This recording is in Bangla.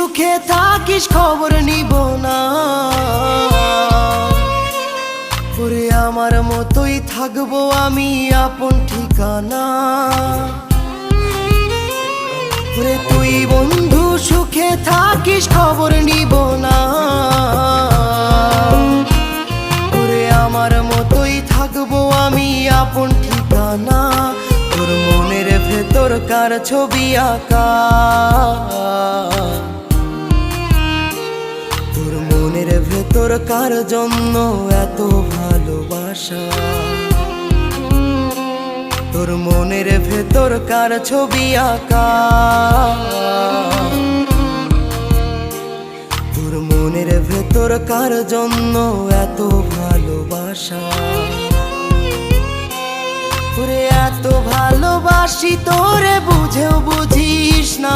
সুখে থাকিস খবর নিব না, ওরে আমার মতোই থাকবো আমি আপন ঠিকানা। ওরে তুই বন্ধু সুখে থাকিস খবর নিব না, ওরে আমার মতোই থাকবো আমি আপন ঠিকানা। তোর মনের ভেতর কার ছবি আঁকা, তোর মনের ভেতর কার জন্য এত ভালোবাসা, তোর মনের ভেতর কার ছবি আঁকা, তোর মনের ভেতর কার জন্য এত ভালোবাসা। ওরে এত ভালোবাসি তোরে বুঝেও বুঝিস না,